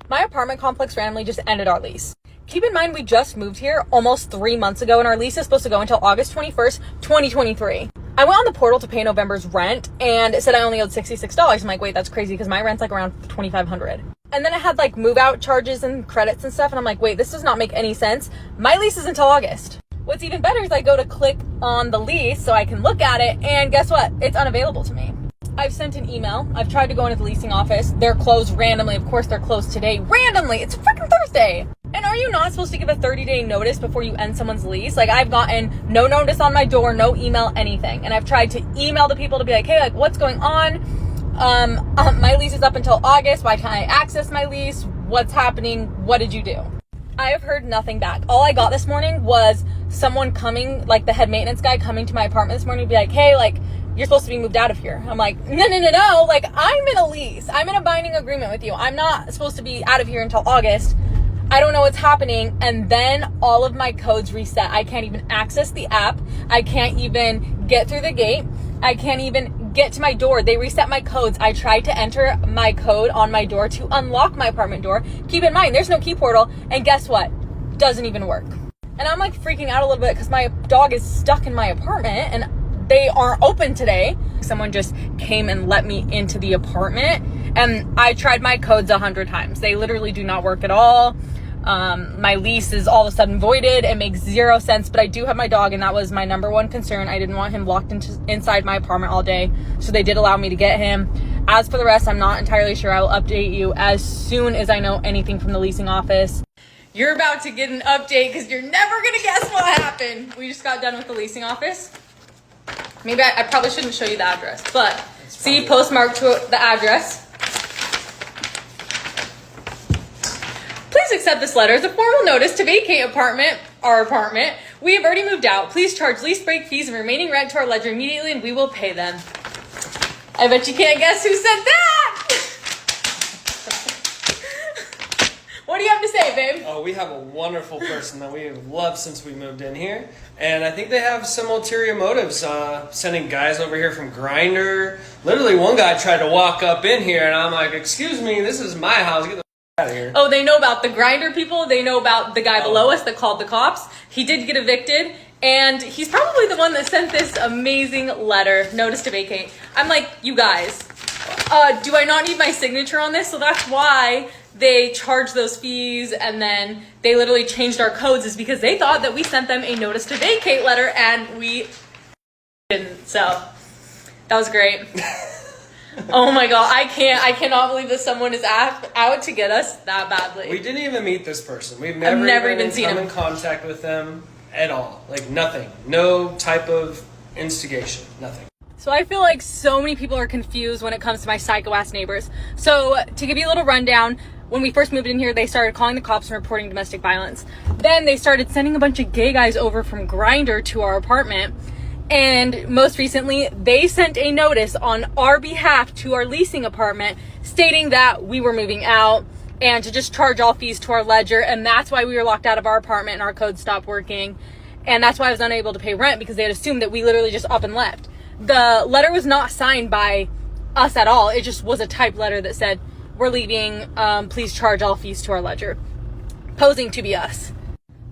My apartment complex randomly just ended our lease. Keep in mind, we just moved here almost 3 months ago, and our lease is supposed to go until August 21st, 2023. I went on the portal to pay November's rent, and it said I only owed $66. I'm like, wait, that's crazy, because my rent's like around $2,500. And then it had like move out charges and credits and stuff, and I'm like, wait, this does not make any sense. My lease is until August. What's even better is I go to click on the lease so I can look at it, and guess what? It's unavailable to me. I've sent an email. I've tried to go into the leasing office. They're closed randomly. Of course, they're closed today. Randomly. It's freaking Thursday. And are you not supposed to give a 30-day notice before you end someone's lease? Like, I've gotten no notice on my door, no email, anything. And I've tried to email the people to be like, hey, like, what's going on? My lease is up until August. Why can't I access my lease? What's happening? What did you do? I have heard nothing back. All I got this morning was someone coming, like the head maintenance guy coming to my apartment this morning to be like, hey, like, you're supposed to be moved out of here. I'm like, no. Like, I'm in a lease. I'm in a binding agreement with you. I'm not supposed to be out of here until August. I don't know what's happening. And then all of my codes reset. I can't even access the app. I can't even get through the gate. I can't even get to my door. They reset my codes. I tried to enter my code on my door to unlock my apartment door. Keep in mind, there's no key portal. And guess what? Doesn't even work. And I'm like freaking out a little bit because my dog is stuck in my apartment and they aren't open today. Someone just came and let me into the apartment, and I tried my codes 100 times. They literally do not work at all. My lease is all of a sudden voided. It makes zero sense, but I do have my dog, and that was my number one concern. I didn't want him locked inside my apartment all day, so they did allow me to get him. As for the rest, I'm not entirely sure. I will update you as soon as I know anything from the leasing office. You're about to get an update because you're never gonna guess what happened. We just got done with the leasing office. Maybe I probably shouldn't show you the address, but see, postmarked to the address. Please accept this letter as a formal notice to vacate our apartment. We have already moved out. Please charge lease break fees and remaining rent to our ledger immediately, and we will pay them. I bet you can't guess who said that. What do you have to say, babe? Oh, we have a wonderful person that we have loved since we moved in here. And I think they have some ulterior motives, sending guys over here from Grindr. Literally, one guy tried to walk up in here, and I'm like, excuse me, this is my house. Get the out of here. Oh, they know about the Grindr people. They know about the guy below us that called the cops. He did get evicted, and he's probably the one that sent this amazing letter, notice to vacate. I'm like, you guys, do I not need my signature on this? So that's why they charged those fees, and then they literally changed our codes, is because they thought that we sent them a notice to vacate letter, and we didn't. So that was great. Oh my god, I cannot believe that someone is out to get us that badly. We didn't even meet this person. We've never even seen him in contact with them at all. Like, nothing. No type of instigation. Nothing. So I feel like so many people are confused when it comes to my psycho-ass neighbors. So to give you a little rundown, when we first moved in here, they started calling the cops and reporting domestic violence. Then they started sending a bunch of gay guys over from Grindr to our apartment. And most recently, they sent a notice on our behalf to our leasing apartment stating that we were moving out and to just charge all fees to our ledger. And that's why we were locked out of our apartment and our code stopped working. And that's why I was unable to pay rent, because they had assumed that we literally just up and left. The letter was not signed by us at all. It just was a typed letter that said, we're leaving, please charge all fees to our ledger, posing to be us.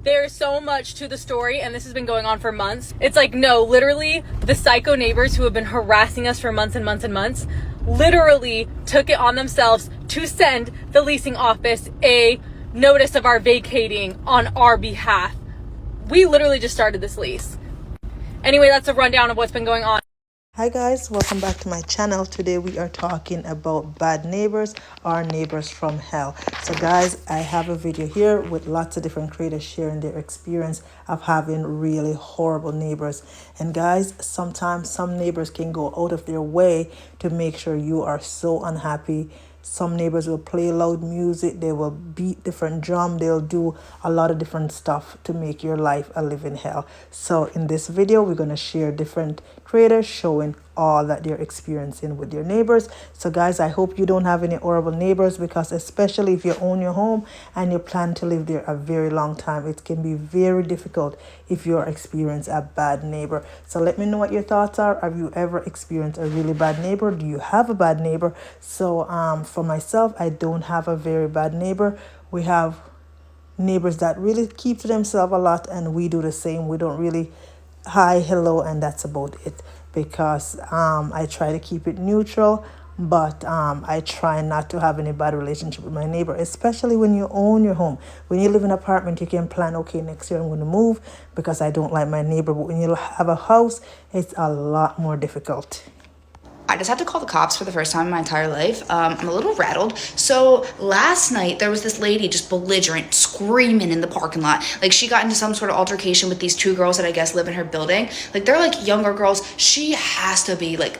There's so much to the story, and this has been going on for months. It's like, no, literally, the psycho neighbors who have been harassing us for months and months and months literally took it on themselves to send the leasing office a notice of our vacating on our behalf. We literally just started this lease. Anyway, that's a rundown of what's been going on. Hi guys, welcome back to my channel. Today we are talking about bad neighbors or neighbors from hell. So guys, I have a video here with lots of different creators sharing their experience of having really horrible neighbors. And guys, sometimes some neighbors can go out of their way to make sure you are so unhappy. Some neighbors will play loud music, they will beat different drum, they'll do a lot of different stuff to make your life a living hell. So in this video, we're going to share different creators showing all that they're experiencing with their neighbors. So guys, I hope you don't have any horrible neighbors, because especially if you own your home and you plan to live there a very long time, it can be very difficult if you're experiencing a bad neighbor. So let me know what your thoughts are. Have you ever experienced a really bad neighbor? Do you have a bad neighbor? So for myself, I don't have a very bad neighbor. We have neighbors that really keep to themselves a lot, and we do the same. We don't really hi, hello, and that's about it, because I try to keep it neutral, but I try not to have any bad relationship with my neighbor, especially when you own your home. When you live in an apartment, you can plan, okay, next year I'm going to move because I don't like my neighbor. But when you have a house, it's a lot more difficult. I just had to call the cops for the first time in my entire life. I'm a little rattled. So last night there was this lady just belligerent, screaming in the parking lot. Like, she got into some sort of altercation with these two girls that I guess live in her building. Like, they're like younger girls. She has to be like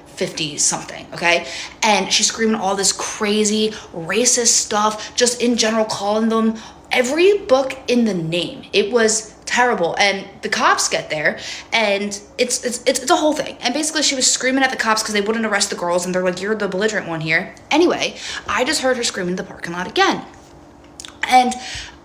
50 something, okay? And she's screaming all this crazy racist stuff, just in general, calling them every book in the name. It was terrible. And the cops get there, and it's a whole thing. And basically she was screaming at the cops because they wouldn't arrest the girls, and they're like, you're the belligerent one here. Anyway, I just heard her screaming in the parking lot again. And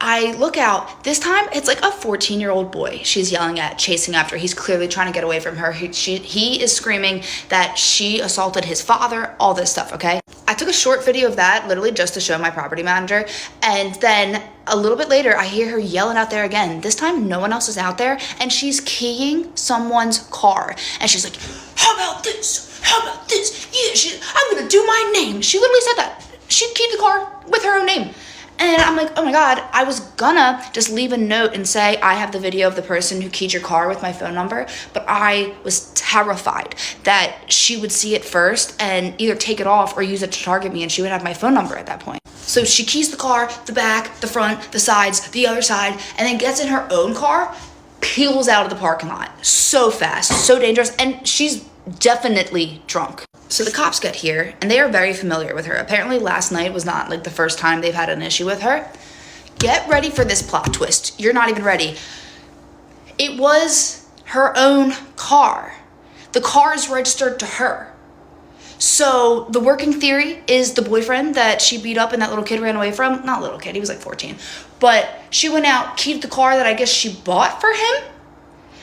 I look out. This time it's like a 14-year-old boy she's yelling at, chasing after. He's clearly trying to get away from her. He is screaming that she assaulted his father, all this stuff, okay? I took a short video of that, literally just to show my property manager. And then a little bit later, I hear her yelling out there again. This time, no one else is out there, and she's keying someone's car. And she's like, how about this? How about this? Yeah, I'm gonna do my name. She literally said that. She keyed the car with her own name. And I'm like, oh my God, I was gonna just leave a note and say, I have the video of the person who keyed your car with my phone number, but I was terrified that she would see it first and either take it off or use it to target me, and she would have my phone number at that point. So she keys the car, the back, the front, the sides, the other side, and then gets in her own car, peels out of the parking lot so fast, so dangerous, and she's definitely drunk. So the cops get here, and they are very familiar with her. Apparently last night was not like the first time they've had an issue with her. Get ready for this plot twist. You're not even ready. It was her own car. The car is registered to her. So the working theory is the boyfriend that she beat up and that little kid ran away from, not little kid, he was like 14, but she went out, keyed the car that I guess she bought for him,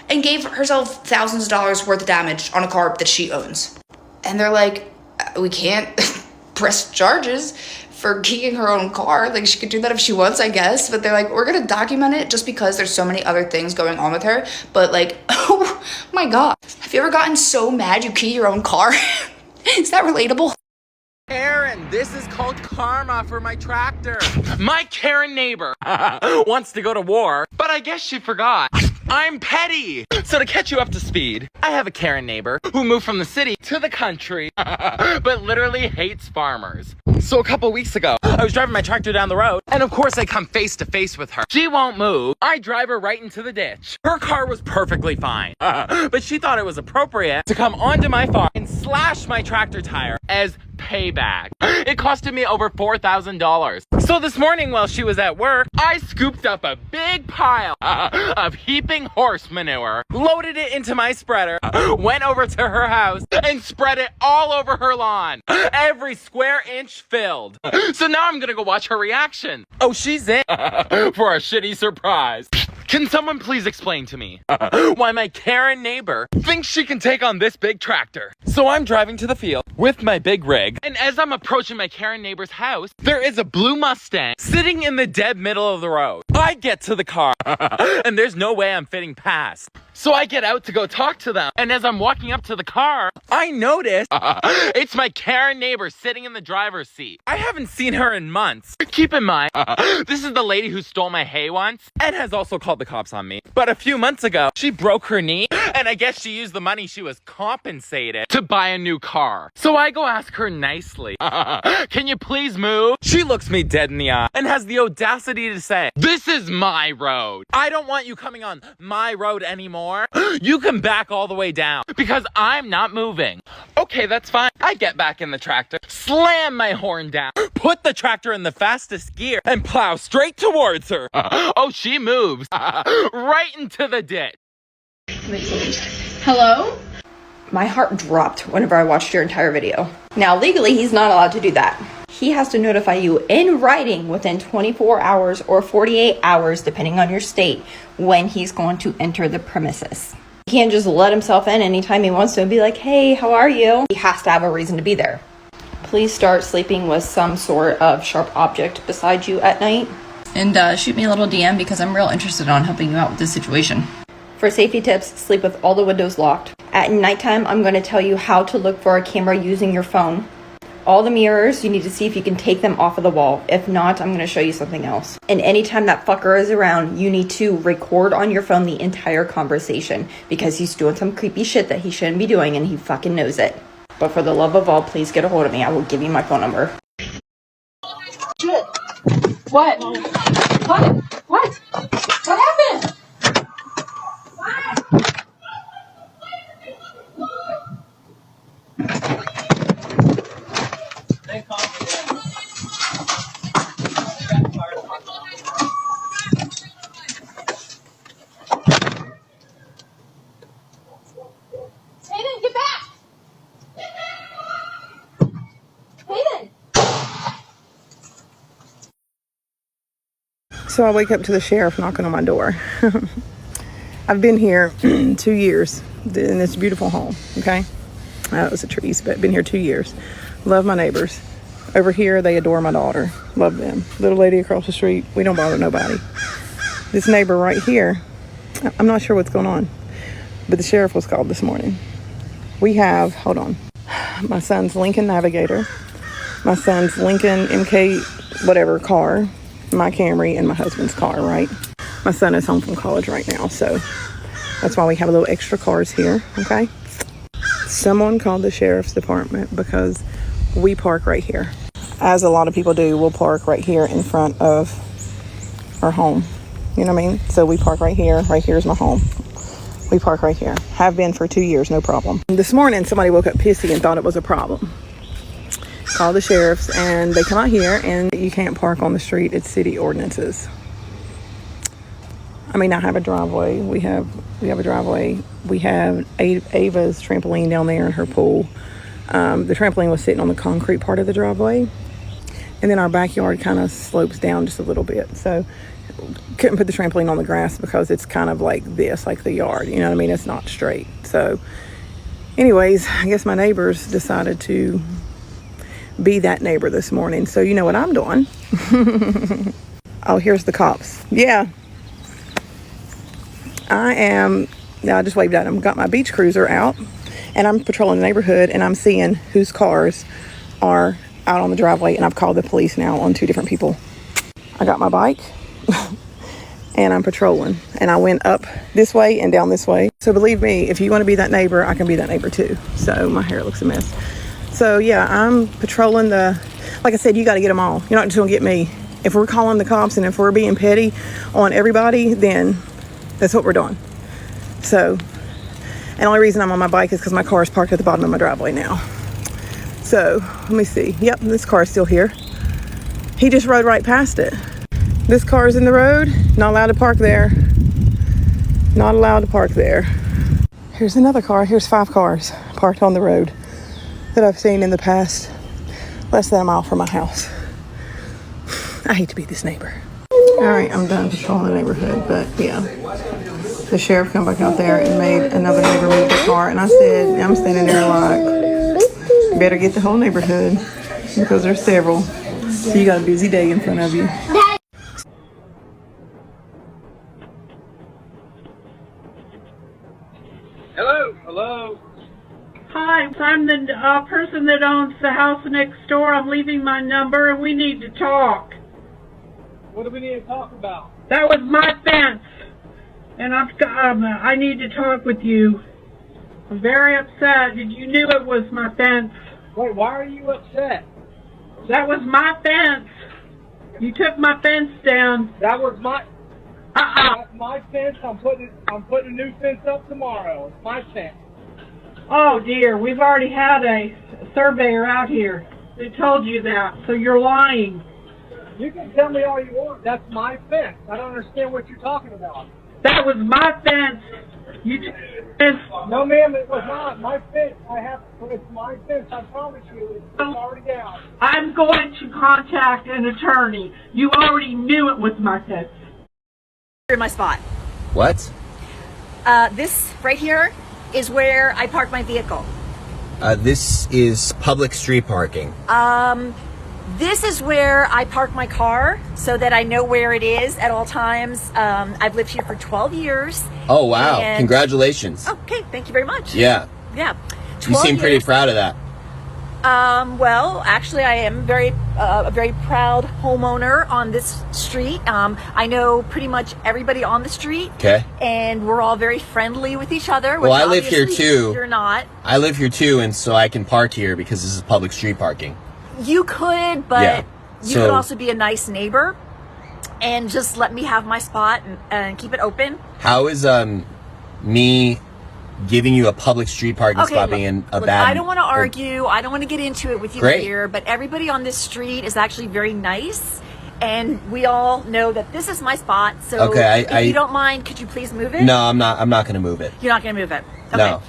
and gave herself thousands of dollars worth of damage on a car that she owns. And they're like, we can't press charges for keying her own car. Like, she could do that if she wants, I guess. But they're like, we're gonna document it just because there's so many other things going on with her. But like, oh my God. Have you ever gotten so mad you key your own car? Is that relatable? Karen, this is called karma for my tractor. My Karen neighbor wants to go to war, but I guess she forgot. I'm petty. So to catch you up to speed, I have a Karen neighbor who moved from the city to the country, but literally hates farmers. So a couple weeks ago, I was driving my tractor down the road, and of course I come face to face with her. She won't move. I drive her right into the ditch. Her car was perfectly fine, but she thought it was appropriate to come onto my farm and slash my tractor tire as payback. It costed me over $4,000. So this morning while she was at work, I scooped up a big pile of heaping horse manure, loaded it into my spreader, went over to her house, and spread it all over her lawn. Every square inch filled. So now I'm gonna go watch her reaction. Oh, she's in for a shitty surprise. Can someone please explain to me why my Karen neighbor thinks she can take on this big tractor? So I'm driving to the field with my big rig, and as I'm approaching my Karen neighbor's house, there is a blue Mustang sitting in the dead middle of the road. I get to the car, and there's no way I'm fitting past. So I get out to go talk to them, and as I'm walking up to the car, I notice it's my Karen neighbor sitting in the driver's seat. I haven't seen her in months. Keep in mind, this is the lady who stole my hay once, and has also called the cops on me. But a few months ago, she broke her knee, and I guess she used the money she was compensated to buy a new car. So I go ask her nicely, can you please move? She looks me dead in the eye and has the audacity to say, this is my road. I don't want you coming on my road anymore. You can back all the way down because I'm not moving. Okay, that's fine. I get back in the tractor, slam my horn down, put the tractor in the fastest gear, and plow straight towards her. Oh, she moves right into the ditch. Hello? My heart dropped whenever I watched your entire video. Now, legally, he's not allowed to do that. He has to notify you in writing within 24 hours or 48 hours, depending on your state, when he's going to enter the premises. He can't just let himself in anytime he wants to and be like, hey, how are you? He has to have a reason to be there. Please start sleeping with some sort of sharp object beside you at night. And shoot me a little DM because I'm real interested on helping you out with this situation. For safety tips, sleep with all the windows locked. At nighttime, I'm going to tell you how to look for a camera using your phone. All the mirrors, you need to see if you can take them off of the wall. If not, I'm going to show you something else. And anytime that fucker is around, you need to record on your phone the entire conversation because he's doing some creepy shit that he shouldn't be doing and he fucking knows it. But for the love of all, please get a hold of me. I will give you my phone number. Shit. What? What? What? What happened? Hayden, get back! Hayden! So I wake up to the sheriff knocking on my door. I've been here 2 years in this beautiful home, okay? It was the trees, but been here 2 years. Love my neighbors. Over here, they adore my daughter. Love them. Little lady across the street, we don't bother nobody. This neighbor right here, I'm not sure what's going on, but the sheriff was called this morning. We have, hold on, my son's Lincoln Navigator, my son's Lincoln MK whatever car, my Camry, and my husband's car, right? My son is home from college right now, so that's why we have a little extra cars here, okay? Someone called the sheriff's department because we park right here. As a lot of people do, we'll park right here in front of our home. You know what I mean? So we park right here. Right here's my home. We park right here. Have been for 2 years, no problem. This morning, somebody woke up pissy and thought it was a problem. Called the sheriffs, and they come out here, and you can't park on the street. It's city ordinances. I mean, I have a driveway. We have a driveway. We have Ava's trampoline down there in her pool. The trampoline was sitting on the concrete part of the driveway. And then our backyard kind of slopes down just a little bit. So couldn't put the trampoline on the grass because it's kind of like this, like the yard. You know what I mean? It's not straight. So anyways, I guess my neighbors decided to be that neighbor this morning. So you know what I'm doing. Oh, here's the cops. Yeah. I just waved at them. Got my beach cruiser out, and I'm patrolling the neighborhood, and I'm seeing whose cars are out on the driveway, and I've called the police now on 2 different people. I got my bike, and I'm patrolling, and I went up this way and down this way. So believe me, if you want to be that neighbor, I can be that neighbor too. So my hair looks a mess. So yeah, I'm patrolling like I said, you got to get them all. You're not just going to get me. If we're calling the cops and if we're being petty on everybody, then that's what we're doing. So, and the only reason I'm on my bike is because my car is parked at the bottom of my driveway now. So, let me see. Yep, this car is still here. He just rode right past it. This car is in the road. Not allowed to park there. Not allowed to park there. Here's another car. Here's 5 cars parked on the road that I've seen in the past less than a mile from my house. I hate to be this neighbor. All right, I'm done patrolling the neighborhood, but yeah. The sheriff come back out there and made another neighbor move the car, and I said, I'm standing there like, better get the whole neighborhood because there's several. So you got a busy day in front of you. Hello. Hi, I'm the person that owns the house next door. I'm leaving my number, and we need to talk. What do we need to talk about? That was my fence, and I need to talk with you. I'm very upset. You knew it was my fence. Wait, why are you upset? That was my fence. You took my fence down. That was my... That's my fence. I'm putting a new fence up tomorrow. It's my fence. Oh, dear. We've already had a surveyor out here. They told you that, so you're lying. You can tell me all you want. That's my fence. I don't understand what you're talking about. That was my fence. You fence. No, ma'am, it was not. My fence, it's my fence, I promise you. It's already down. I'm going to contact an attorney. You already knew it was my fence. In my spot. What? This right here is where I park my vehicle. This is public street parking. This is where I park my car so that I know where it is at all times. I've lived here for 12 years. Oh, wow. and- Congratulations. Okay, thank you very much. Yeah. Yeah. You seem pretty proud of that. Well, actually, I am a very proud homeowner on this street. I know pretty much everybody on the street. Okay. And we're all very friendly with each other. Well, which I live here obviously too. You're not. I live here too, and so I can park here because this is public street parking. You could, but Yeah. you So- could also be a nice neighbor and just let me have my spot and keep it open. How is me giving you a public street parking spot being a look, bad? I don't want to argue. I don't want to get into it with you Great. here, but everybody on this street is actually very nice. And we all know that this is my spot. So Okay, if you don't mind, could you please move it? No, I'm not going to move it. You're not going to move it? Okay. No.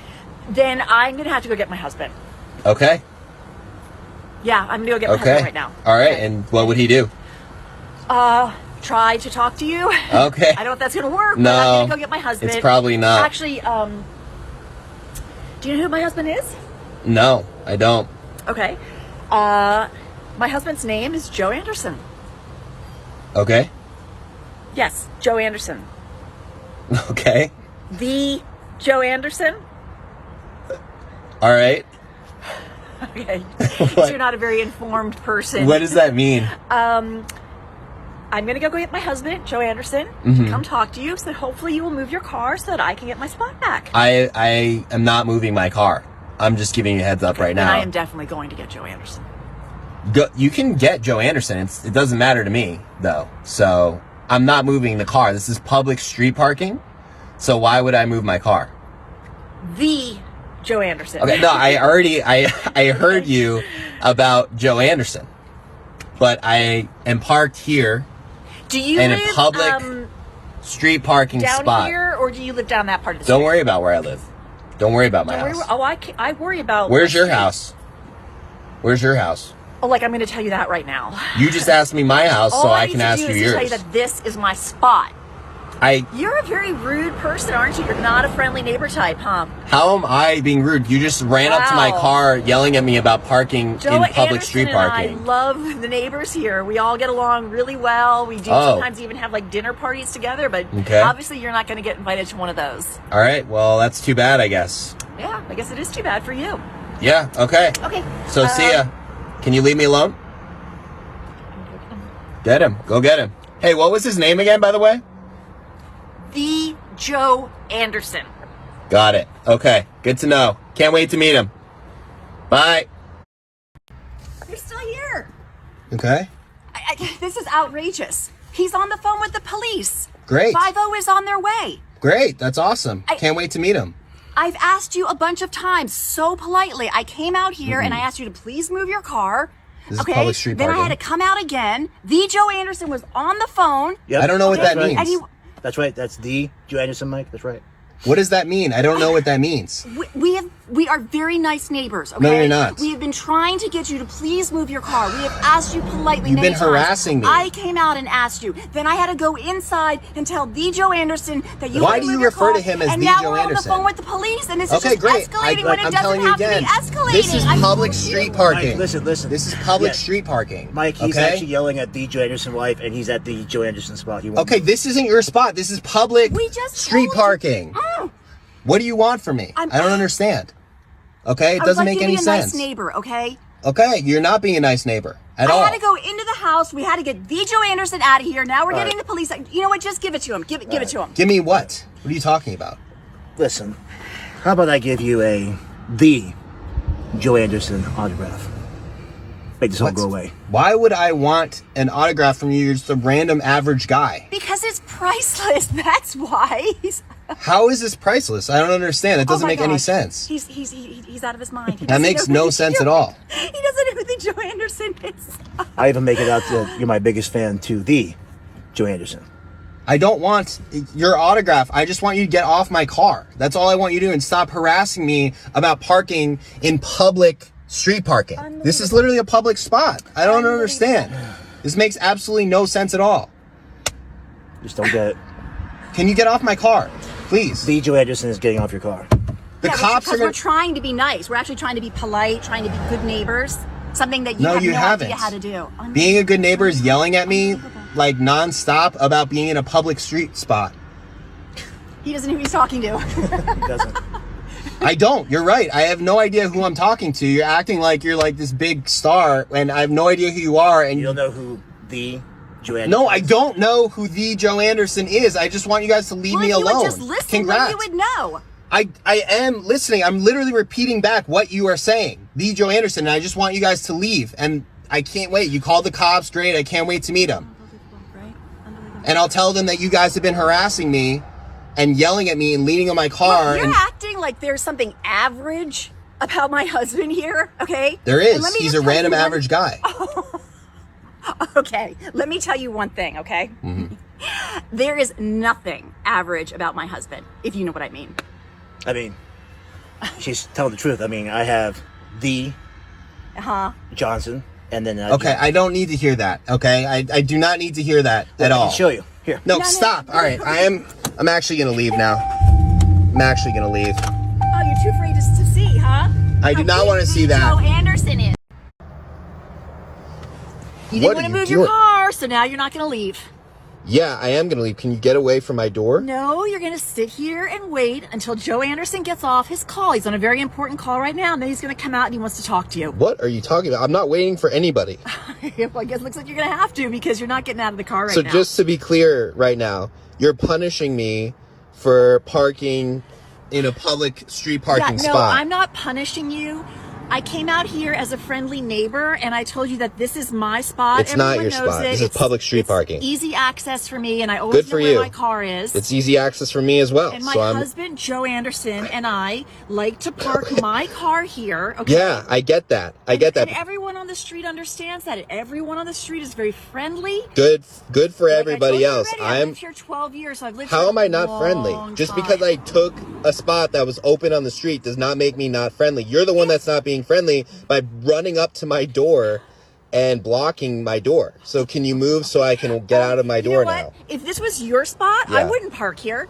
Then I'm going to have to go get my husband. Okay. Yeah, I'm going to go get my husband right now. All right. Okay. And what would he do? Try to talk to you. Okay. I don't know if that's going to work. No, but I'm going to go get my husband. it's probably not. Actually, do you know who my husband is? No, I don't. Okay. My husband's name is Joe Anderson. Okay. Yes, Joe Anderson. Okay. The Joe Anderson? All right. Okay. What? You're not a very informed person. What does that mean? I'm going to go get my husband, Joe Anderson, Mm-hmm. to come talk to you, so that hopefully you will move your car so that I can get my spot back. I am not moving my car. I'm just giving you a heads up right Then now. I am definitely going to get Joe Anderson. You can get Joe Anderson. It doesn't matter to me, though. So I'm not moving the car. This is public street parking. So why would I move my car? The Joe Anderson. Okay, no, I heard you about Joe Anderson. But I am parked here Do you in live a public street parking down spot. here, or do you live down that part of the street? Don't worry about where I live. Don't worry about my Don't house. worry. I worry about. Where's my your street. house? Where's your house? Oh, like I'm going to tell you that right now. You just asked me my house, so I can ask you All I need to do is yours. to tell you that this is my spot. You're a very rude person, aren't you? You're not a friendly neighbor type, huh? How am I being rude? You just ran up to my Wow. car yelling at me about parking Joe in public Anderson street and parking. I love the neighbors here. We all get along really well. We do Oh. sometimes even have like dinner parties together, but Okay. obviously you're not going to get invited to one of those. All right, well, that's too bad, I guess. Yeah, I guess it is too bad for you. Yeah, okay. Okay. So see ya. Can you leave me alone? Get him. Go get him. Hey, what was his name again, by the way? The Joe Anderson. Got it. Okay, good to know. Can't wait to meet him. Bye. You're still here. Okay. This is outrageous. He's on the phone with the police. Great. 5-0 is on their way. Great. That's awesome. Can't wait to meet him. I've asked you a bunch of times, so politely. I came out here and I asked you to please move your car. This is public street Then I parking. had to come out again. The Joe Anderson was on the phone. Yep. I don't know what that right. means. And he, That's right. That's the Joe Anderson, Mike. That's right. What does that mean? I don't know what that means. we are very nice neighbors, okay? No, you're not. We have been trying to get you to please move your car. We have asked you politely You've many been times. harassing me. I came out and asked you. Then I had to go inside and tell the Joe Anderson that you Why had to do you move your refer car, to him as and the now Joe we're Anderson? on the phone with the police, and this is Okay, just great. escalating when it I'm doesn't telling you have again. to be escalating. This is I public told you. street parking. Mike, listen. This is public Yeah. street parking. Mike, he's okay? actually yelling at the Joe Anderson wife, and he's at the Joe Anderson spot. He won't Okay, this isn't your spot. This is public We just street told you. parking. Oh. What do you want from me? I don't understand. Okay, it doesn't make any I would like you to be a sense. nice neighbor, okay? Okay, you're not being a nice neighbor at all. I had to go into the house. We had to get the Joe Anderson out of here. Now we're All getting right. the police. You know what? Just give it to him. Give it to him. Give me what? What are you talking about? Listen, how about I give you the Joe Anderson autograph? Make this all go away. Why would I want an autograph from you? You're just a random average guy. Because it's priceless. That's why. How is this priceless? I don't understand. That doesn't Oh my make any gosh. sense. He's out of his mind. He That doesn't makes know no who sense Joe- at all. He doesn't know who the Joe Anderson is. I even make it out that you're my biggest fan to the Joe Anderson. I don't want your autograph. I just want you to get off my car. That's all I want you to do, and stop harassing me about parking in public street parking. This is literally a public spot. I don't understand. This makes absolutely no sense at all. Just don't get it. Can you get off my car, please? The Joe Anderson is getting off your car. The cops are Because gonna... we're trying to be nice. We're actually trying to be polite, trying to be good neighbors. Something that you have no haven't. idea how to do. Being a good neighbor is yelling at me like nonstop about being in a public street spot. He doesn't know who he's talking to. He doesn't. I don't. You're right. I have no idea who I'm talking to. You're acting like you're like this big star, and I have no idea who you are. And you don't know who the Joe Anderson No, I don't know who the Joe Anderson is. I just want you guys to leave me alone. If you would just listen, Congrats. then you would know. I am listening. I'm literally repeating back what you are saying. The Joe Anderson, and I just want you guys to leave. And I can't wait. You called the cops, great. I can't wait to meet them. And I'll tell them that you guys have been harassing me and yelling at me and leaning on my car. Look, you're acting like there's something average about my husband here, okay? There is. He's a random average guy. Okay, let me tell you one thing, okay? Mm-hmm. There is nothing average about my husband, if you know what I mean. I mean, she's telling the truth. I mean, I have the Johnson, and then okay, I don't need to hear that. Okay, I do not need to hear that at all. I can show you here. No, stop. All right, I'm actually gonna leave now. I'm actually gonna leave. Oh, you're too afraid to see, huh? I do not want to see that. Joe Anderson is. You didn't want to move your car, so now you're not going to leave. Yeah, I am gonna leave. Can you get away from my door? No, you're going to sit here and wait until Joe Anderson gets off his call. He's on a very important call right now, and then he's going to come out and he wants to talk to you. What are you talking about? I'm not waiting for anybody. Well, I guess it looks like you're going to have to because you're not getting out of the car right now. So just to be clear right now, you're punishing me for parking in a public street parking spot. No, I'm not punishing you. I came out here as a friendly neighbor, and I told you that this is my spot. It's not your spot. This is public street parking. Easy access for me, and I always know where my car is. It's easy access for me as well. And my husband, Joe Anderson, and I like to park my car here. Okay? Yeah, I get that. I get that. And everyone on the street understands that. Everyone on the street is very friendly. Good for everybody else. I've lived here 12 years, so I've lived How here am I not friendly? Just because I took a spot that was open on the street does not make me not friendly. You're the one that's not being friendly by running up to my door and blocking my door. So can you move so I can get out of my door now? If this was your spot, I wouldn't park here.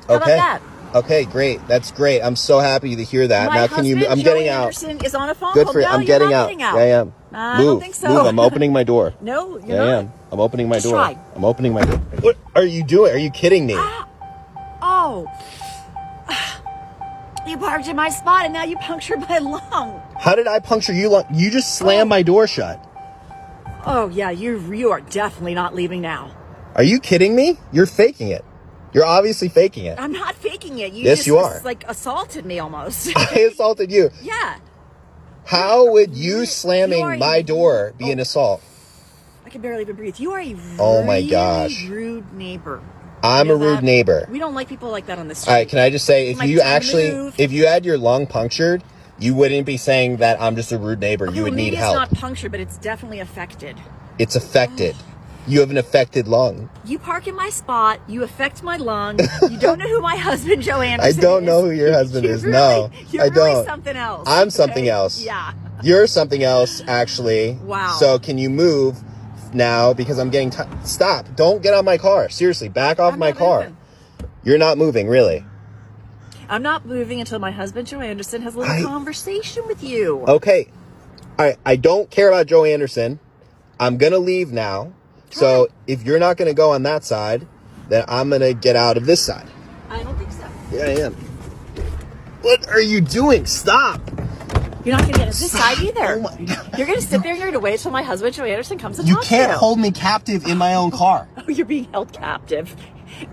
How about Okay. that? Okay, great. That's great. I'm so happy to hear that. My Now can you? husband, I'm Joe getting Anderson, is on a phone Good call. for you. No, I'm you're getting not out. getting out. Yeah, I am. I Move. don't think so. Move. I'm opening my door. No, you're yeah, not. I am. I'm opening my Just door. try. I'm opening my door. What are you doing? Are you kidding me? Oh. You parked in my spot and now you punctured my lung. How did I puncture you? You just slammed my door shut. Oh yeah, you are definitely not leaving now. Are you kidding me? You're faking it. You're obviously faking it. I'm not faking it. Yes, you are. Like assaulted me almost. I assaulted you. Yeah. How would you slamming my door be an assault? I can barely even breathe. You are a Oh my gosh. rude neighbor. I'm a rude neighbor. We don't like people like that on the street. All right, can I just say, if Like, you to actually, move. if you had your lung punctured, you wouldn't be saying that I'm just a rude neighbor. You would need maybe help. it's not punctured, but it's definitely affected. It's affected. You have an affected lung. You park in my spot. You affect my lung. You don't know who my husband, Joe Anderson, I is. don't know who your husband is. No, You're I really don't. something else. I'm something else. Yeah. You're something else, actually. Wow. So can you move now? Because I'm getting stop. Don't get on my car. Seriously, back off my car. moving. You're not moving, really. I'm not moving until my husband, Joe Anderson, has a little conversation with you. Okay. I don't care about Joe Anderson. I'm going to leave now. So if you're not going to go on that side, then I'm going to get out of this side. I don't think so. Yeah, I am. What are you doing? Stop. You're not going to get on this side either. Oh my God. You're going to sit there and you're going to wait until my husband, Joe Anderson, comes and You talks can't to you. hold me captive in my own car. Oh, you're being held captive.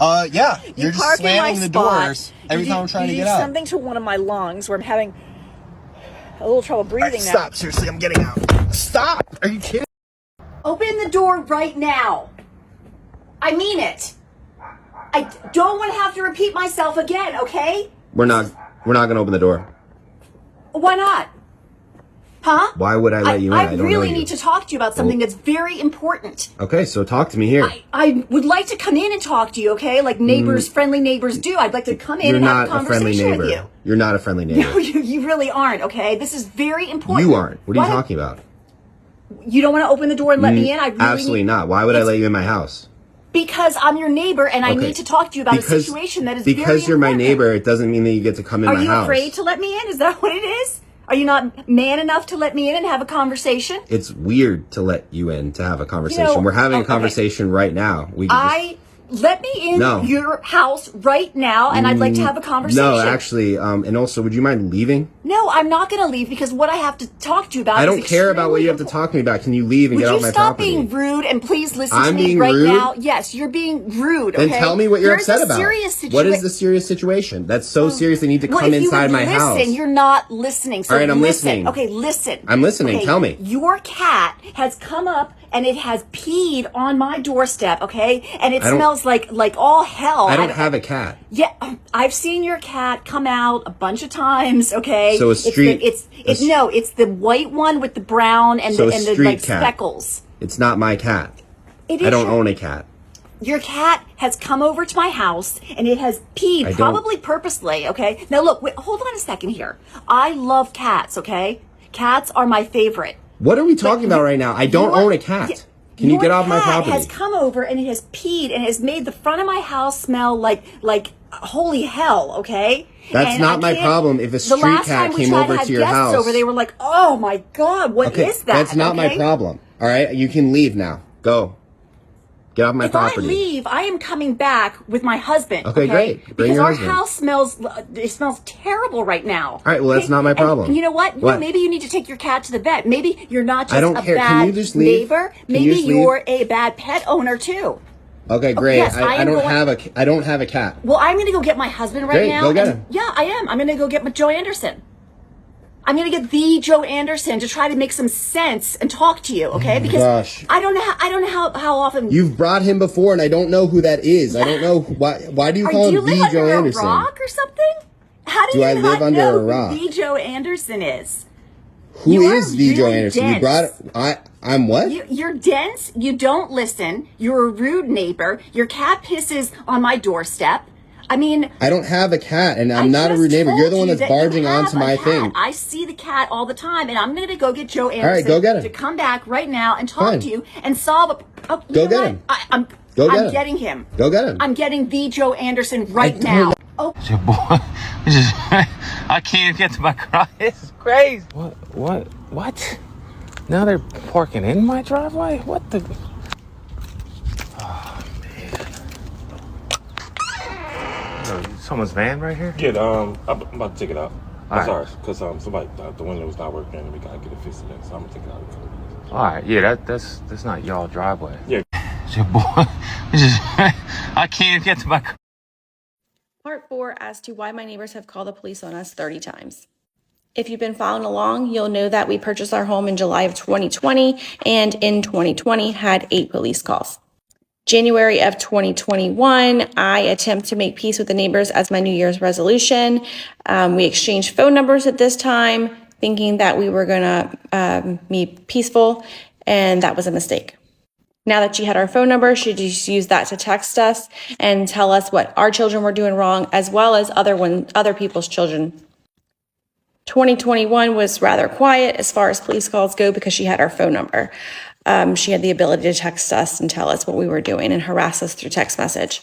Yeah. You You're just park in my slamming the spot. doors every time I'm trying to you get do out. something to one of my lungs where I'm having a little trouble breathing now. Stop. Seriously, I'm getting out. Stop. Are you kidding? Open the door right now. I mean it. I don't want to have to repeat myself again, okay? We're not going to open the door. Why not? Huh? Why would I let you in? I don't really know you. need to talk to you about something that's very important. Okay, so talk to me here. I would like to come in and talk to you, okay? Like neighbors, friendly neighbors do. I'd like to come in and have a conversation with you. You're not a friendly neighbor. No, you really aren't, okay? This is very important. You aren't. What are you talking about? You don't want to open the door and let me in? Absolutely not. Why would I let you in my house? Because I'm your neighbor and I need to talk to you about a situation that is very important. Because you're my neighbor, it doesn't mean that you get to come in my house. Are you afraid to let me in? Is that what it is? Are you not man enough to let me in and have a conversation? It's weird to let you in to have a conversation. We're having a conversation right now. Let me in your house right now, and I'd like to have a conversation. No, actually, and also, would you mind leaving? No, I'm not going to leave because what I have to talk to you about I don't care about what you have to talk to me about. Can you leave and get off my property? Would you stop being rude and please listen to me right now? Yes, you're being rude, okay? Then tell me what you're upset about. What is the serious situation? That's so serious they need to come inside my house. Listen, you're not listening. So all right, I'm listening. Okay, listen. I'm listening. Okay, tell me. Your cat has come up and it has peed on my doorstep, okay? And it smells like all hell. I don't have a cat. Yeah, I've seen your cat come out a bunch of times, okay? So a street... It's the white one with the brown and the cat. speckles. It's not my cat. I don't own a cat. Your cat has come over to my house and it has peed, probably purposely, okay? Now look, wait, hold on a second here. I love cats, okay? Cats are my favorite. What are we talking about right now? I don't own a cat. Can you get off my property? Your cat has come over and it has peed and has made the front of my house smell like holy hell, okay? That's not my problem if a street cat came over to your house. Over, they were like, oh my God, what is that? That's not my problem. All right, you can leave now. Go. Get off my property. If I leave, I am coming back with my husband. Okay, great. Bring your husband. Because our house smells terrible right now. All right, well, that's not my problem. And you know what? Maybe you need to take your cat to the vet. Maybe you're not just a care. bad Can you just leave? neighbor. Maybe you're a bad pet owner too. Okay, great. Yes, I don't have a cat. Well, I'm going to go get my husband right now. Go get him. Yeah, I am. I'm going to go get Joe Anderson. I'm going to get the Joe Anderson to try to make some sense and talk to you, okay? Because I don't know how often you've brought him before, and I don't know who that is. I don't know why do you call him the Joe Anderson? Do you live under a rock or something? How do you not know who the Joe Anderson is? Who is the Joe Anderson? You brought I'm what? You're dense. You don't listen. You're a rude neighbor. Your cat pisses on my doorstep. I mean, I don't have a cat, and I'm not a rude neighbor. You're the one that's barging onto my thing. I see the cat all the time, and I'm going to go get Joe Anderson. All right, go get him. To come back right now and talk to you and solve a. Go get him. I'm getting him. Go get him. I'm getting the Joe Anderson right now. Oh, your boy. I can't even get to my car. This is crazy. What? Now they're parking in my driveway? What the? Someone's van right here? Yeah, I'm about to take it out. That's ours, because somebody, the window's not working and we gotta get it fixed again, so I'm gonna take it out. All right, yeah, that's not y'all driveway. Yeah. It's your boy. I can't even get to my car. Part 4 as to why my neighbors have called the police on us 30 times. If you've been following along, you'll know that we purchased our home in July of 2020 and in 2020 had 8 police calls. January of 2021, I attempt to make peace with the neighbors as my New Year's resolution. We exchanged phone numbers at this time, thinking that we were going to be peaceful, and that was a mistake. Now that she had our phone number, she just used that to text us and tell us what our children were doing wrong, as well as other people's children. 2021 was rather quiet as far as police calls go because she had our phone number. She had the ability to text us and tell us what we were doing and harass us through text message.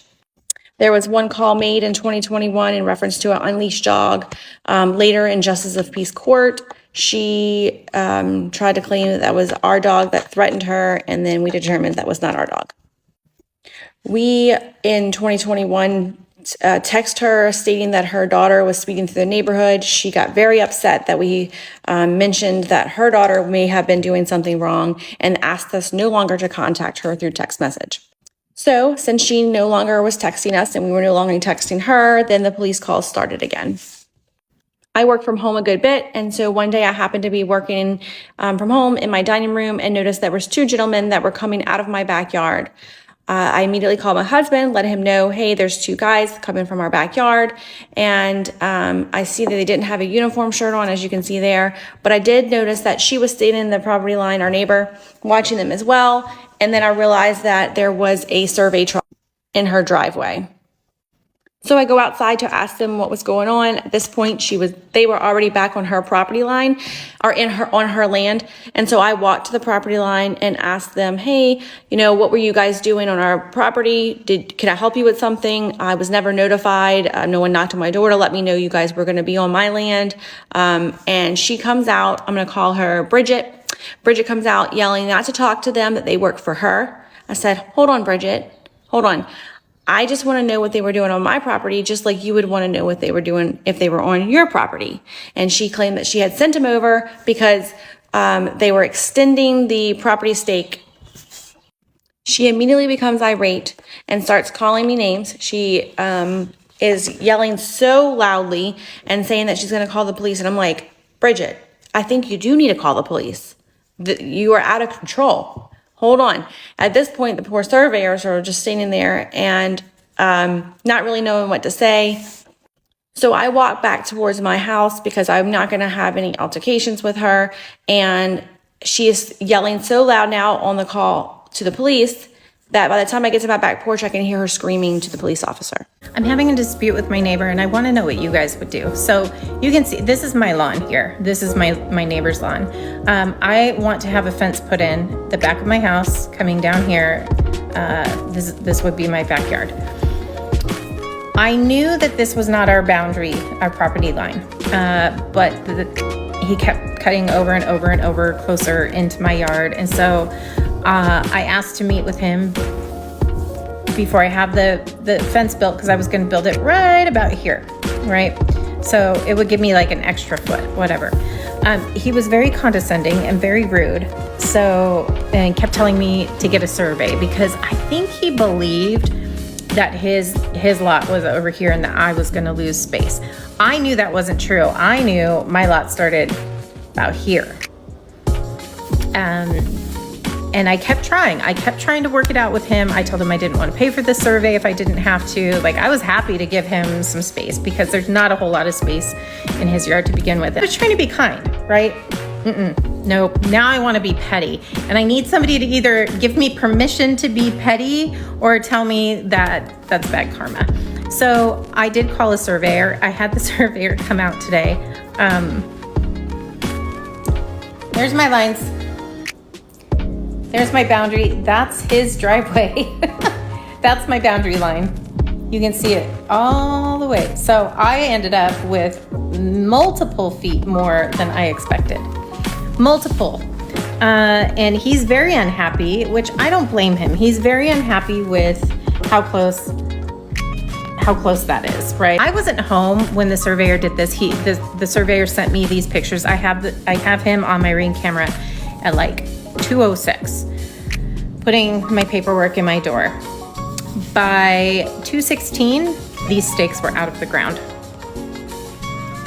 There was one call made in 2021 in reference to an unleashed dog. Later in Justice of Peace Court, she tried to claim that was our dog that threatened her, and then we determined that was not our dog. We, in 2021, text her stating that her daughter was speaking through the neighborhood. She got very upset that we mentioned that her daughter may have been doing something wrong and asked us no longer to contact her through text message. So since she no longer was texting us and we were no longer texting her, then the police calls started again. I work from home a good bit, and so one day I happened to be working from home in my dining room and noticed there was 2 gentlemen that were coming out of my backyard. I immediately called my husband, let him know, hey, there's 2 guys coming from our backyard. And I see that they didn't have a uniform shirt on, as you can see there. But I did notice that she was standing in the property line, our neighbor, watching them as well. And then I realized that there was a survey truck in her driveway. So I go outside to ask them what was going on. At this point, they were already back on her property line, or on her land. And so I walked to the property line and asked them, hey, what were you guys doing on our property? Can I help you with something? I was never notified. No one knocked on my door to let me know you guys were going to be on my land. And she comes out. I'm going to call her Bridget. Bridget comes out yelling not to talk to them, that they work for her. I said, hold on, Bridget, hold on. I just want to know what they were doing on my property, just like you would want to know what they were doing if they were on your property. And she claimed that she had sent them over because they were extending the property stake. She immediately becomes irate and starts calling me names. She is yelling so loudly and saying that she's going to call the police. And I'm like, Bridget, I think you do need to call the police. You are out of control. Hold on. At this point, the poor surveyors are just standing there and not really knowing what to say. So I walk back towards my house because I'm not going to have any altercations with her. And she is yelling so loud now on the call to the police that by the time I get to my back porch, I can hear her screaming to the police officer. I'm having a dispute with my neighbor and I want to know what you guys would do. So you can see, this is my lawn here. This is my neighbor's lawn. I want to have a fence put in the back of my house coming down here. This would be my backyard. I knew that this was not our boundary, our property line, but he kept cutting over and over and over closer into my yard. And so I asked to meet with him before I have the fence built, because I was going to build it right about here, right? So it would give me like an extra foot, whatever. He was very condescending and very rude. And kept telling me to get a survey because I think he believed that his lot was over here and that I was going to lose space. I knew that wasn't true. I knew my lot started about here. And I kept trying. I kept trying to work it out with him. I told him I didn't want to pay for the survey if I didn't have to. Like, I was happy to give him some space because there's not a whole lot of space in his yard to begin with. I was trying to be kind, right? Nope. Now I want to be petty. And I need somebody to either give me permission to be petty or tell me that that's bad karma. So I did call a surveyor. I had the surveyor come out today. There's my lines. There's my boundary. That's his driveway. That's my boundary line. You can see it all the way. So I ended up with multiple feet more than I expected. Multiple. And he's very unhappy, which I don't blame him. He's very unhappy with how close that is, right? I wasn't home when the surveyor did this. The surveyor sent me these pictures. I have him on my Ring camera at like 2:06, putting my paperwork in my door. By 2:16, these stakes were out of the ground.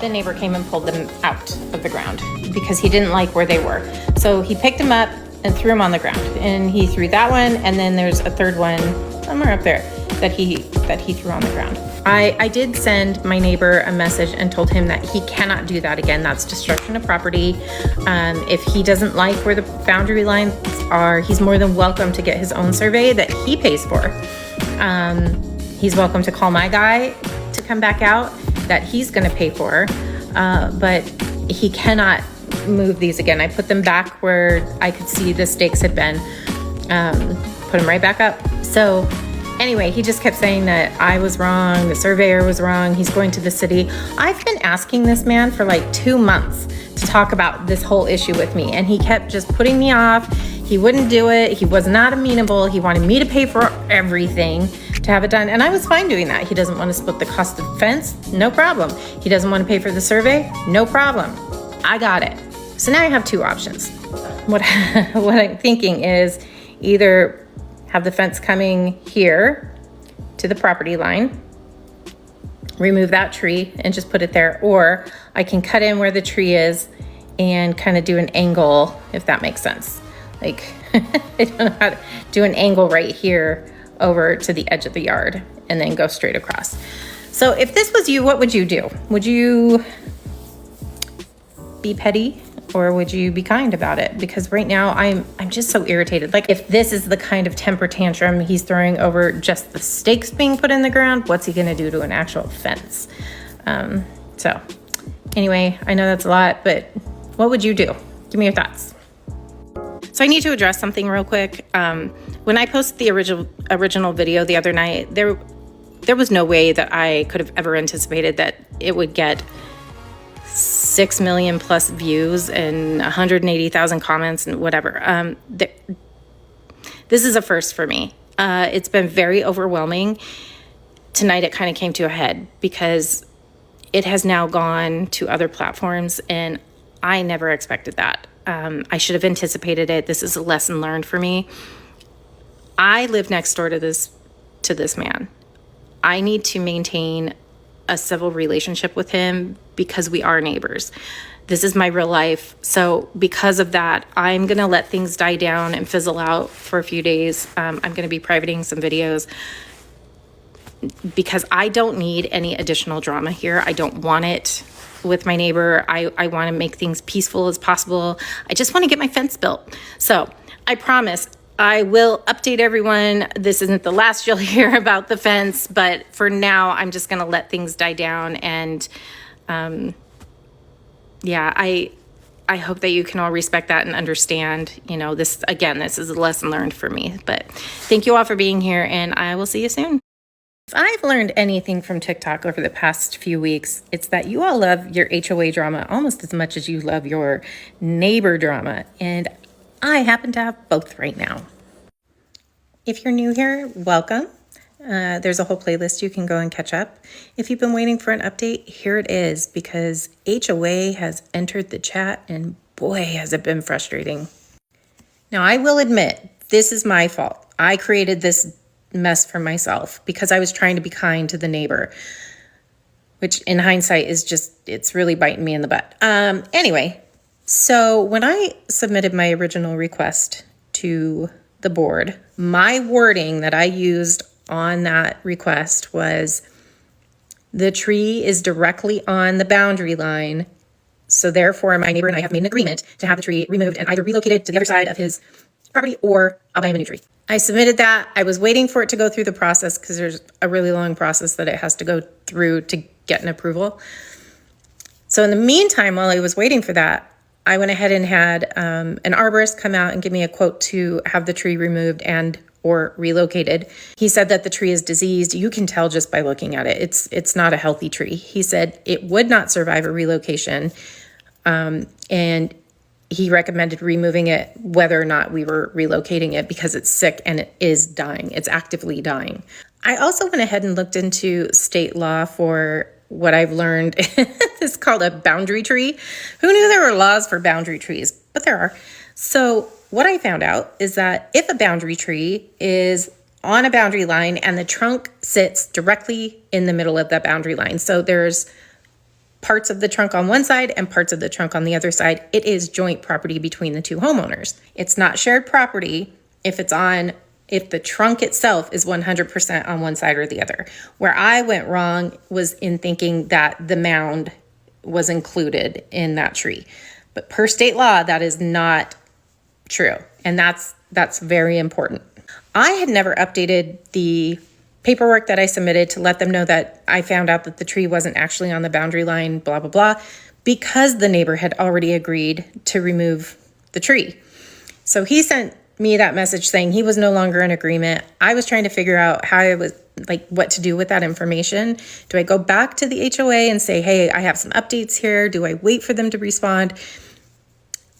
The neighbor came and pulled them out of the ground because he didn't like where they were. So he picked them up and threw them on the ground. And he threw that one, and then there's a third one somewhere up there that he threw on the ground. I did send my neighbor a message and told him that he cannot do that again. That's destruction of property. If he doesn't like where the boundary lines are, he's more than welcome to get his own survey that he pays for. He's welcome to call my guy to come back out that he's gonna pay for, but he cannot move these again. I put them back where I could see the stakes had been, put them right back up. So anyway, he just kept saying that I was wrong, the surveyor was wrong, he's going to the city. I've been asking this man for like 2 months to talk about this whole issue with me, and he kept just putting me off. He wouldn't do it. He was not amenable. He wanted me to pay for everything to have it done, and I was fine doing that. He doesn't want to split the cost of the fence, no problem. He doesn't want to pay for the survey, no problem. I got it. So now I have two options. What I'm thinking is either have the fence coming here to the property line, remove that tree and just put it there, or I can cut in where the tree is and kind of do an angle, if that makes sense. Like, I don't know how to do an angle right here over to the edge of the yard and then go straight across. So if this was you, what would you do? Would you be petty or would you be kind about it? Because right now I'm just so irritated. Like, if this is the kind of temper tantrum he's throwing over just the stakes being put in the ground, what's he gonna do to an actual fence? So anyway, I know that's a lot, but what would you do? Give me your thoughts. So I need to address something real quick. When I posted the original video the other night, there was no way that I could have ever anticipated that it would get 6 million plus views and 180,000 comments and whatever. This is a first for me. It's been very overwhelming. Tonight it kind of came to a head because it has now gone to other platforms and I never expected that. I should have anticipated it. This is a lesson learned for me. I live next door to this man. I need to maintain a civil relationship with him because we are neighbors. This is my real life. So because of that, I'm going to let things die down and fizzle out for a few days. I'm going to be privating some videos because I don't need any additional drama here. I don't want it with my neighbor. I want to make things peaceful as possible. I just want to get my fence built. So I promise I will update everyone. This isn't the last you'll hear about the fence, but for now, I'm just going to let things die down. And yeah, I hope that you can all respect that and understand, this is a lesson learned for me. But thank you all for being here, and I will see you soon. If I've learned anything from TikTok over the past few weeks, it's that you all love your HOA drama almost as much as you love your neighbor drama. And I happen to have both right now. If you're new here, welcome. There's a whole playlist you can go and catch up. If you've been waiting for an update, here it is, because HOA has entered the chat and boy, has it been frustrating. Now, I will admit, this is my fault. I created this mess for myself because I was trying to be kind to the neighbor, which in hindsight is it's really biting me in the butt. Anyway, so when I submitted my original request to the board, my wording that I used on that request was, the tree is directly on the boundary line, so therefore my neighbor and I have made an agreement to have the tree removed and either relocated to the other side of his property or I'll buy him a new tree. I submitted that. I was waiting for it to go through the process because there's a really long process that it has to go through to get an approval. So in the meantime, while I was waiting for that, I went ahead and had an arborist come out and give me a quote to have the tree removed and or relocated. He said that the tree is diseased. You can tell just by looking at it. It's not a healthy tree. He said it would not survive a relocation. And he recommended removing it whether or not we were relocating it because it's sick and it is dying. It's actively dying. I also went ahead and looked into state law for what I've learned. It's called a boundary tree. Who knew there were laws for boundary trees? But there are. So what I found out is that if a boundary tree is on a boundary line and the trunk sits directly in the middle of that boundary line, so there's parts of the trunk on one side and parts of the trunk on the other side, it is joint property between the two homeowners. It's not shared property if the trunk itself is 100% on one side or the other. Where I went wrong was in thinking that the mound was included in that tree. But per state law, that is not true. And that's very important. I had never updated the paperwork that I submitted to let them know that I found out that the tree wasn't actually on the boundary line, blah, blah, blah, because the neighbor had already agreed to remove the tree. So he sent me that message saying he was no longer in agreement. I was trying to figure out how I was what to do with that information. Do I go back to the HOA and say, hey, I have some updates here? Do I wait for them to respond?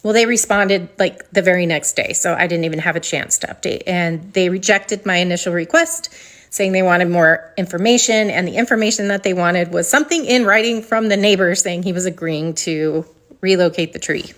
Well, they responded the very next day, so I didn't even have a chance to update. And they rejected my initial request, saying they wanted more information, and the information that they wanted was something in writing from the neighbor saying he was agreeing to relocate the tree.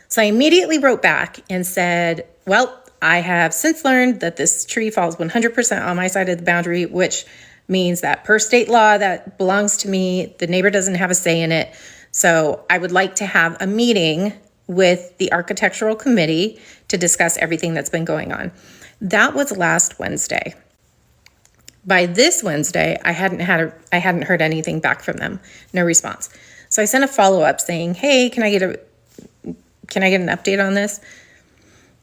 So I immediately wrote back and said, well, I have since learned that this tree falls 100% on my side of the boundary, which means that per state law that belongs to me, the neighbor doesn't have a say in it. So I would like to have a meeting with the architectural committee to discuss everything that's been going on. That was last Wednesday. By this Wednesday, I hadn't heard anything back from them. No response. So I sent a follow-up saying, hey, can I get an update on this?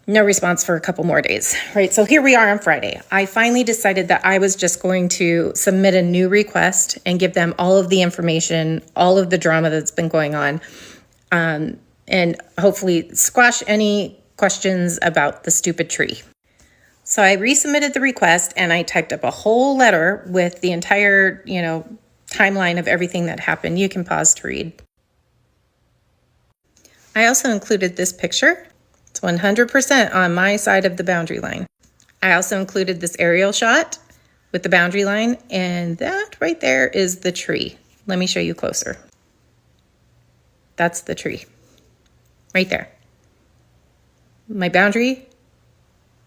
No response for a couple more days, right? So here we are on Friday. I finally decided that I was just going to submit a new request and give them all of the information, all of the drama that's been going on, and hopefully squash any questions about the stupid tree. So I resubmitted the request and I typed up a whole letter with the entire, timeline of everything that happened. You can pause to read. I also included this picture. It's 100% on my side of the boundary line. I also included this aerial shot with the boundary line, and that right there is the tree. Let me show you closer. That's the tree. Right there. My boundary,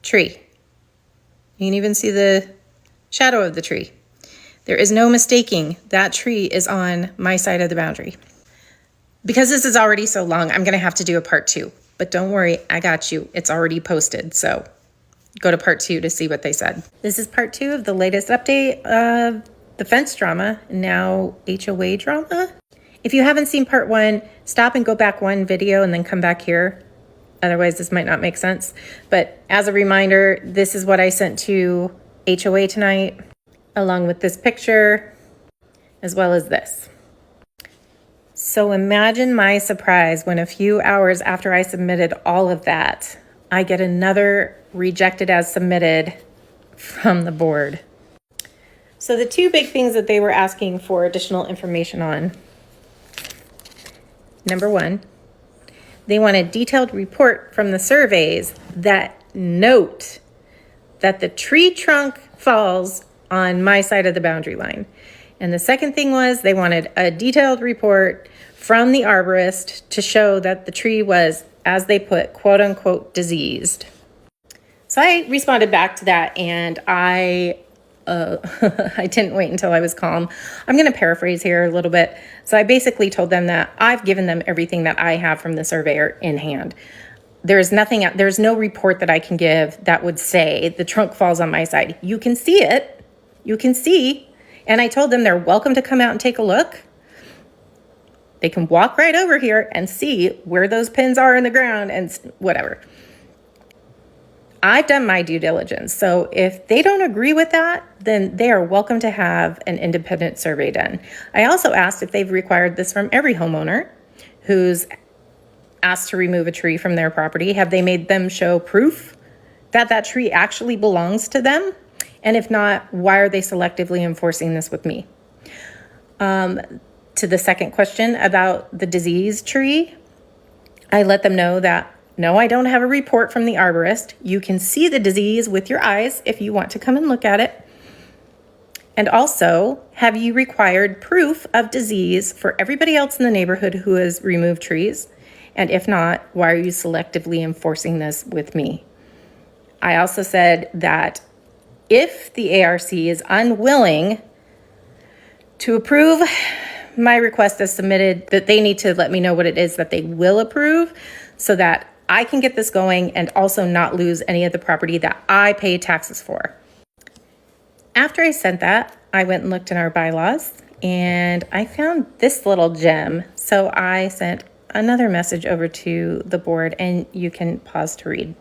tree. You can even see the shadow of the tree. There is no mistaking that tree is on my side of the boundary. Because this is already so long, I'm going to have to do a part 2. But don't worry, I got you. It's already posted. So go to part 2 to see what they said. This is part 2 of the latest update of the fence drama, now HOA drama. If you haven't seen part 1, stop and go back one video and then come back here. Otherwise, this might not make sense. But as a reminder, this is what I sent to HOA tonight, along with this picture, as well as this. So imagine my surprise when a few hours after I submitted all of that, I get another rejected as submitted from the board. So the 2 big things that they were asking for additional information on. Number 1, they want a detailed report from the surveys that note that the tree trunk falls on my side of the boundary line. And the second thing was they wanted a detailed report from the arborist to show that the tree was, as they put, quote unquote, diseased. So I responded back to that, and I didn't wait until I was calm. I'm going to paraphrase here a little bit. So I basically told them that I've given them everything that I have from the surveyor in hand. There's no report that I can give that would say the trunk falls on my side. You can see it. You can see. And I told them they're welcome to come out and take a look. They can walk right over here and see where those pins are in the ground and whatever. I've done my due diligence. So if they don't agree with that, then they are welcome to have an independent survey done. I also asked if they've required this from every homeowner who's asked to remove a tree from their property. Have they made them show proof that that tree actually belongs to them? And if not, why are they selectively enforcing this with me? To the second question about the disease tree, I let them know that no, I don't have a report from the arborist. You can see the disease with your eyes if you want to come and look at it. And also, have you required proof of disease for everybody else in the neighborhood who has removed trees? And if not, why are you selectively enforcing this with me? I also said that if the ARC is unwilling to approve my request as submitted, that they need to let me know what it is that they will approve so that I can get this going and also not lose any of the property that I pay taxes for. After I sent that, I went and looked in our bylaws and I found this little gem. So I sent another message over to the board, and you can pause to read.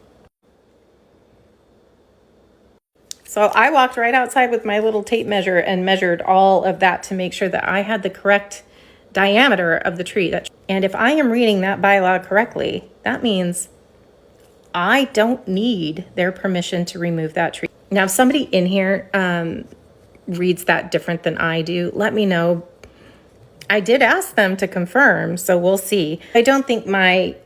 So I walked right outside with my little tape measure and measured all of that to make sure that I had the correct diameter of the tree. And if I am reading that bylaw correctly, that means I don't need their permission to remove that tree. Now, if somebody in here reads that different than I do, let me know. I did ask them to confirm, so we'll see. I don't think my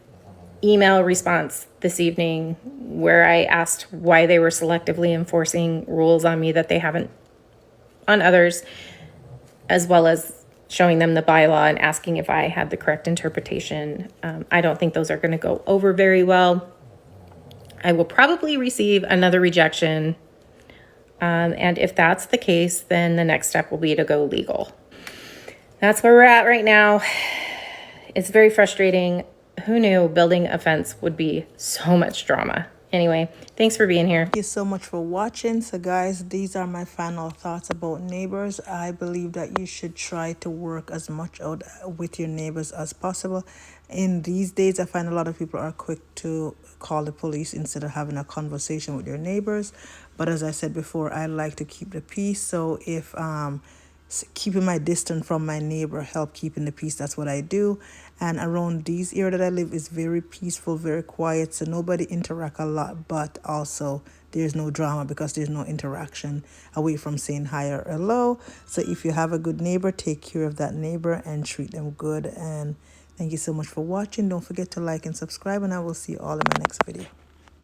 email response this evening where I asked why they were selectively enforcing rules on me that they haven't on others, as well as showing them the bylaw and asking if I had the correct interpretation. I don't think those are going to go over very well. I will probably receive another rejection. And if that's the case, then the next step will be to go legal. That's where we're at right now. It's very frustrating. Who knew building a fence would be so much drama? Anyway, thanks for being here. Thank you so much for watching. So guys, these are my final thoughts about neighbors. I believe that you should try to work as much out with your neighbors as possible. In these days, I find a lot of people are quick to call the police instead of having a conversation with your neighbors. But as I said before, I like to keep the peace. So if keeping my distance from my neighbor help keeping the peace, that's what I do. And around these area that I live is very peaceful, very quiet, so nobody interact a lot, but also there's no drama because there's no interaction away from saying hi or hello. So if you have a good neighbor, take care of that neighbor and treat them good. And thank you so much for watching. Don't forget to like and subscribe, and I will see you all in my next video.